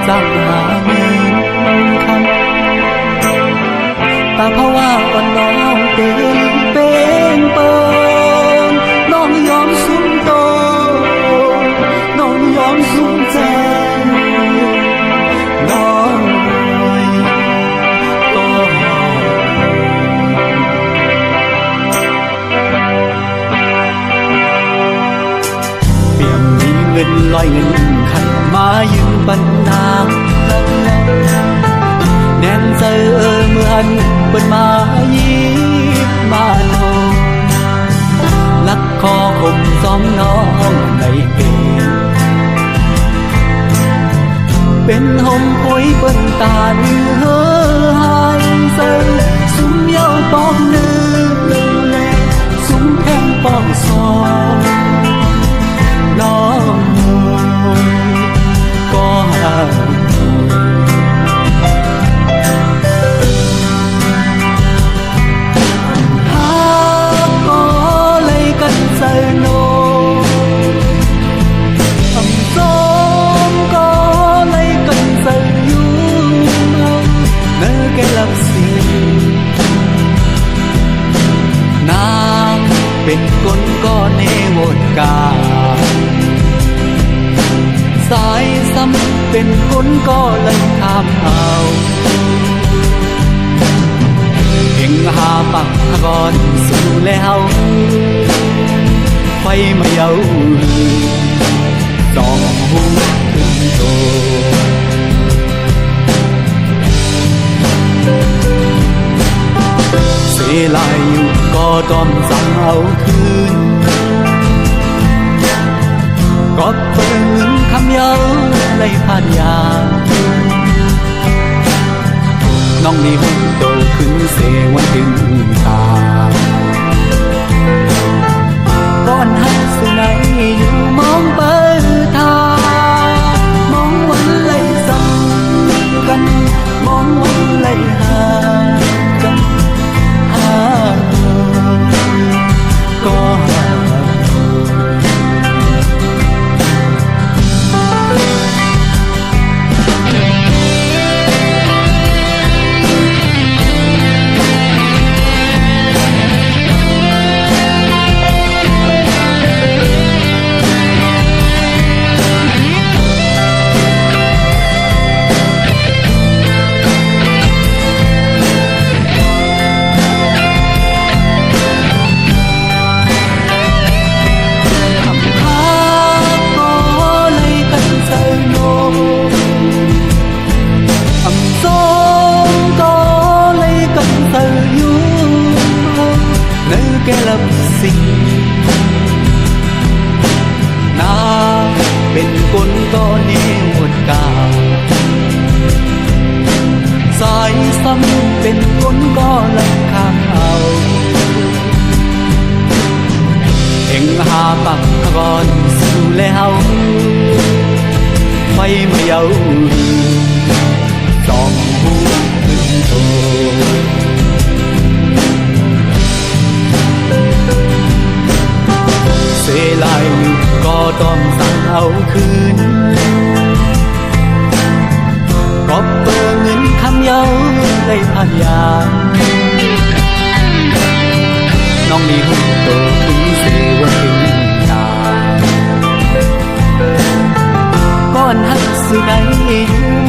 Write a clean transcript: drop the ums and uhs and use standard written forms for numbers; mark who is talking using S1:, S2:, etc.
S1: จ้างหาเงินคำตาเพราะว่าวันน้องเป็นเปิงน้องยอมสุมโตน้องยอมสุมใจน้องก็เปี่ยมมีเงินลอยเงินขันมายืมปันนางแน่นใจเมื่อหันเปิดมายิบมาโนลักคอข่มซ้อมน้องในเกณฑ์เป็นห่มปุ๋ยเปิ้นตาเนื้อหายใส่สุมเย้าปอกเนื้อสุมแทงปอกซองน้องก็หาเป็นคนก็เนวดกาสายซ้ำเป็นคนก็เลยข้ามเอาเพ่งหาปักก่อนสู่แล้วไฟมาเย้าสองหูขึ้นโตเสียลายอยู่ก็ต้องสั่งเอาคืนก็เปิดเงินคำเย้าในผ่านยาน้องนี่หุ่นโตขึ้นเสวันถึงตาก้อนหักสุนัยอยู่มองเปิดทามองวันไหลซ้ำกันมองวันไหลหากันก็แกลับสิ่งนาเป็นคนก็นี้หมดกาสายซ้ำเป็นคนก็ลังข้างเอาเอ็งหาปักก่อนสู่แล้วไฟมาเย้าสองหูขึ้นโตเสียลายก็ต้องสั่งเอาคืนก็เปิดเงินคำเย้าได้ผ่านยาน้องนี่หุ่นโตขึ้นเสวันถึงตาก้อนหักสุนัยอยู่